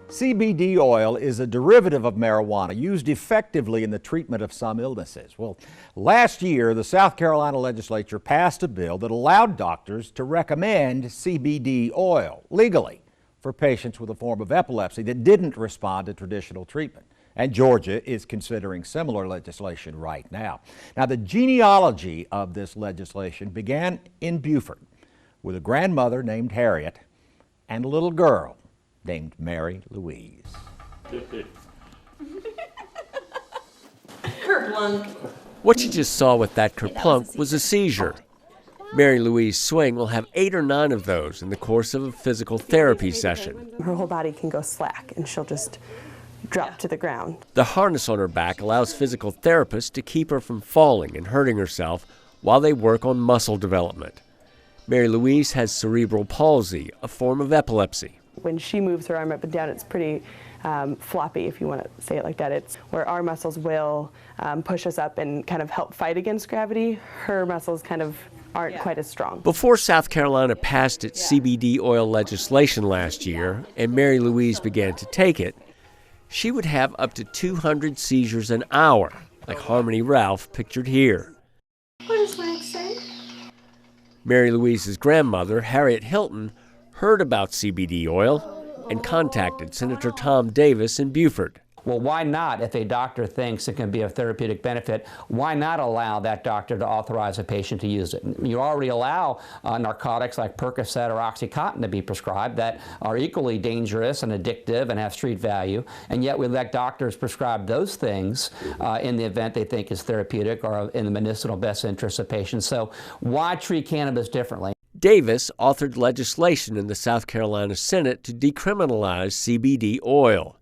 CBD oil is a derivative of marijuana used effectively in the treatment of some illnesses. Well, last year, the South Carolina legislature passed a bill that allowed doctors to recommend CBD oil legally for patients with a form of epilepsy that didn't respond to traditional treatment. And Georgia is considering similar legislation right now. Now, the genealogy of this legislation began in Beaufort with a grandmother named Harriet and a little girl named Mary Louise. Kerplunk. What you just saw with that kerplunk was a seizure. Mary Louise Swing will have 8 or 9 of those in the course of a physical therapy session. Her whole body can go slack and she'll just drop to the ground. The harness on her back allows physical therapists to keep her from falling and hurting herself while they work on muscle development. Mary Louise has cerebral palsy, a form of epilepsy. When she moves her arm up and down, it's pretty floppy, if you want to say it like that. It's where our muscles will push us up and kind of help fight against gravity. Her muscles kind of aren't quite as strong. Before South Carolina passed its CBD oil legislation last year and Mary Louise began to take it, she would have up to 200 seizures an hour, like Harmony Ralph pictured here. What does Wax say? Mary Louise's grandmother, Harriet Hilton, heard about CBD oil and contacted Senator Tom Davis in Beaufort. Well, why not, if a doctor thinks it can be of therapeutic benefit, why not allow that doctor to authorize a patient to use it? You already allow narcotics like Percocet or Oxycontin to be prescribed that are equally dangerous and addictive and have street value, and yet we let doctors prescribe those things in the event they think is therapeutic or in the medicinal best interest of patients. So why treat cannabis differently? Davis authored legislation in the South Carolina Senate to decriminalize CBD oil.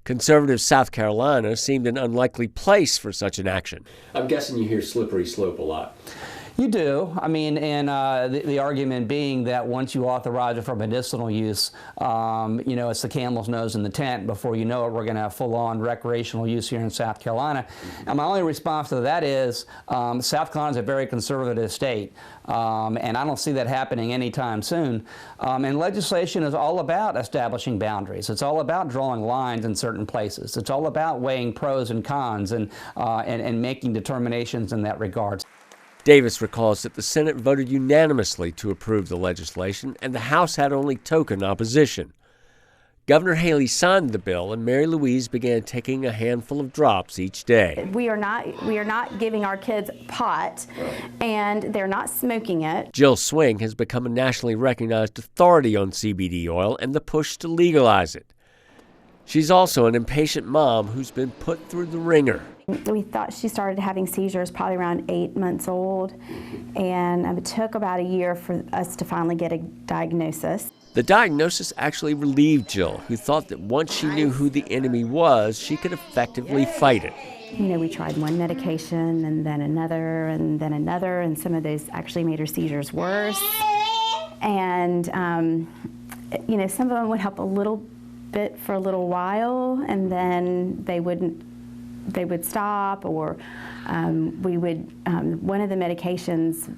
Conservative South Carolina seemed an unlikely place for such an action. I'm guessing you hear slippery slope a lot. You do. I mean, and the argument being that once you authorize it for medicinal use, it's the camel's nose in the tent. Before you know it, we're going to have full-on recreational use here in South Carolina. And my only response to that is South Carolina is a very conservative state, and I don't see that happening anytime soon. And legislation is all about establishing boundaries. It's all about drawing lines in certain places. It's all about weighing pros and cons and making determinations in that regard. Davis recalls that the Senate voted unanimously to approve the legislation, and the House had only token opposition. Governor Haley signed the bill, and Mary Louise began taking a handful of drops each day. We are not giving our kids pot, and they're not smoking it. Jill Swing has become a nationally recognized authority on CBD oil and the push to legalize it. She's also an impatient mom who's been put through the ringer. We thought she started having seizures probably around 8 months old, and it took about a year for us to finally get a diagnosis. The diagnosis actually relieved Jill, who thought that once she knew who the enemy was, she could effectively fight it. We tried one medication and then another and then another, and some of those actually made her seizures worse. And, some of them would help a little bit for a little while, and then they would stop, or we would one of the medications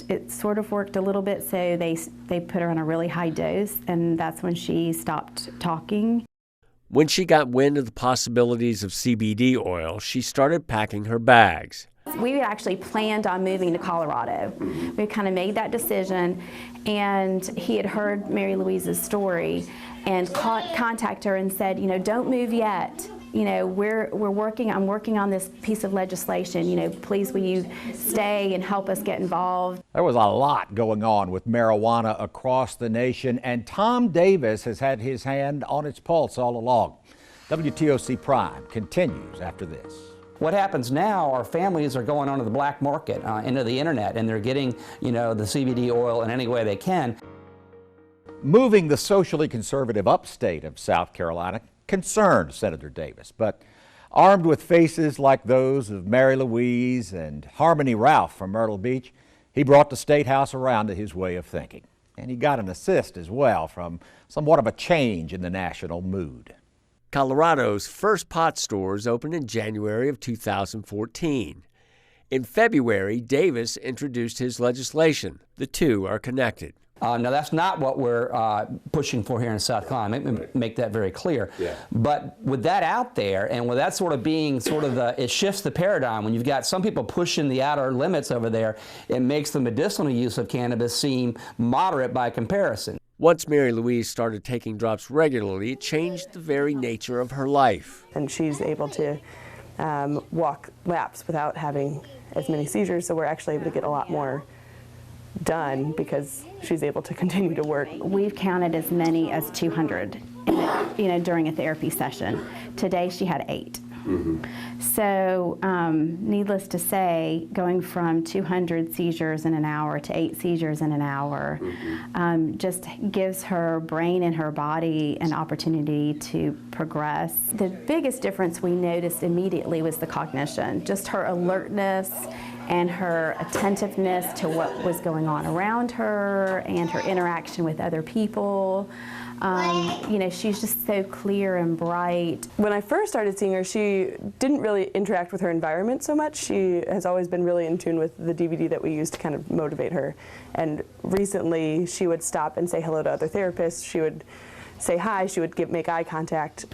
it sort of worked a little bit, so they put her on a really high dose, and that's when she stopped talking. When she got wind of the possibilities of CBD oil, she started packing her bags. We actually planned on moving to Colorado. We kind of made that decision, and he had heard Mary Louise's story and contacted her and said, don't move yet. I'm working on this piece of legislation. Please will you stay and help us get involved? There was a lot going on with marijuana across the nation, and Tom Davis has had his hand on its pulse all along. WTOC Prime continues after this. What happens now, our families are going onto the black market, into the internet, and they're getting, the CBD oil in any way they can. Moving the socially conservative upstate of South Carolina concerned Senator Davis, but armed with faces like those of Mary Louise and Harmony Ralph from Myrtle Beach, he brought the State House around to his way of thinking. And he got an assist as well from somewhat of a change in the national mood. Colorado's first pot stores opened in January of 2014. In February, Davis introduced his legislation. The two are connected. Now, that's not what we're pushing for here in South Carolina. Let me make that very clear. Yeah. But with that out there, and with that sort of being sort of it shifts the paradigm. When you've got some people pushing the outer limits over there, it makes the medicinal use of cannabis seem moderate by comparison. Once Mary Louise started taking drops regularly, it changed the very nature of her life. And she's able to walk laps without having as many seizures, so we're actually able to get a lot more done because she's able to continue to work. We've counted as many as 200, during a therapy session. Today she had 8. So, needless to say, going from 200 seizures in an hour to 8 seizures in an hour just gives her brain and her body an opportunity to progress. The biggest difference we noticed immediately was the cognition, just her alertness and her attentiveness to what was going on around her and her interaction with other people. She's just so clear and bright. When I first started seeing her, she didn't really interact with her environment so much. She has always been really in tune with the DVD that we use to kind of motivate her. And recently, she would stop and say hello to other therapists. She would say hi, she would make eye contact.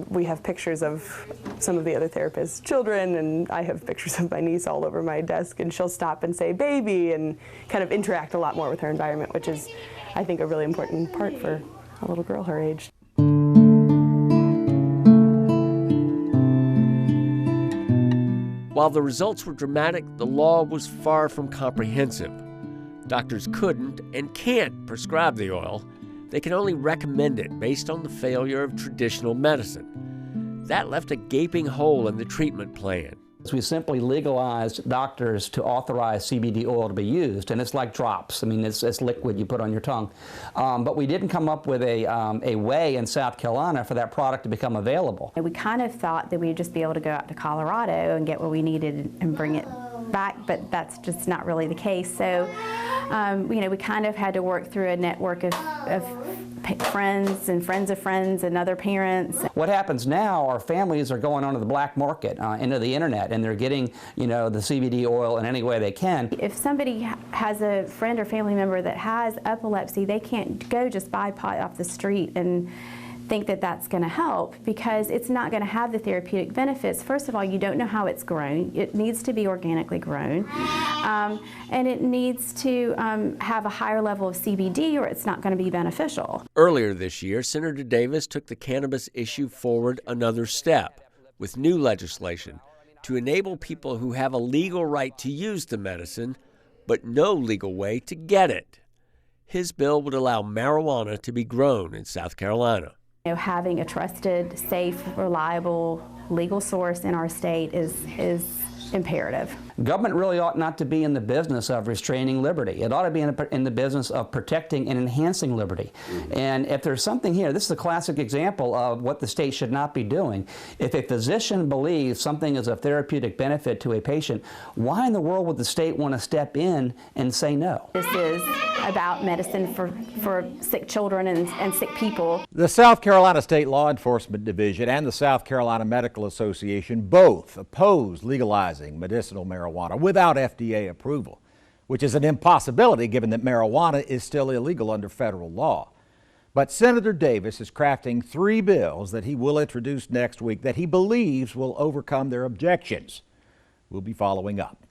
We have pictures of some of the other therapists' children, and I have pictures of my niece all over my desk, and she'll stop and say baby and kind of interact a lot more with her environment, which is, I think, a really important part for a little girl her age. While the results were dramatic, the law was far from comprehensive. Doctors couldn't and can't prescribe the oil. They can only recommend it based on the failure of traditional medicine. That left a gaping hole in the treatment plan. We simply legalized doctors to authorize CBD oil to be used, and it's like drops. I mean, it's liquid you put on your tongue. But we didn't come up with a way in South Carolina for that product to become available. We kind of thought that we'd just be able to go out to Colorado and get what we needed and bring it back, but that's just not really the case. So, we kind of had to work through a network of friends and friends of friends and other parents. What happens now are families are going onto the black market, into the internet, and they're getting, the CBD oil in any way they can. If somebody has a friend or family member that has epilepsy, they can't go just buy pot off the street and think that that's going to help, because it's not going to have the therapeutic benefits. First of all, you don't know how it's grown. It needs to be organically grown, and it needs to have a higher level of CBD, or it's not going to be beneficial. Earlier this year, Senator Davis took the cannabis issue forward another step with new legislation to enable people who have a legal right to use the medicine, but no legal way to get it. His bill would allow marijuana to be grown in South Carolina. Having a trusted, safe, reliable, legal source in our state is imperative. Government really ought not to be in the business of restraining liberty. It ought to be in the business of protecting and enhancing liberty. And if there's something here, this is a classic example of what the state should not be doing. If a physician believes something is of therapeutic benefit to a patient, why in the world would the state want to step in and say no? This is about medicine for sick children and sick people. The South Carolina State Law Enforcement Division and the South Carolina Medical Association both oppose legalizing medicinal marijuana without FDA approval, which is an impossibility given that marijuana is still illegal under federal law. But Senator Davis is crafting 3 bills that he will introduce next week that he believes will overcome their objections. We'll be following up.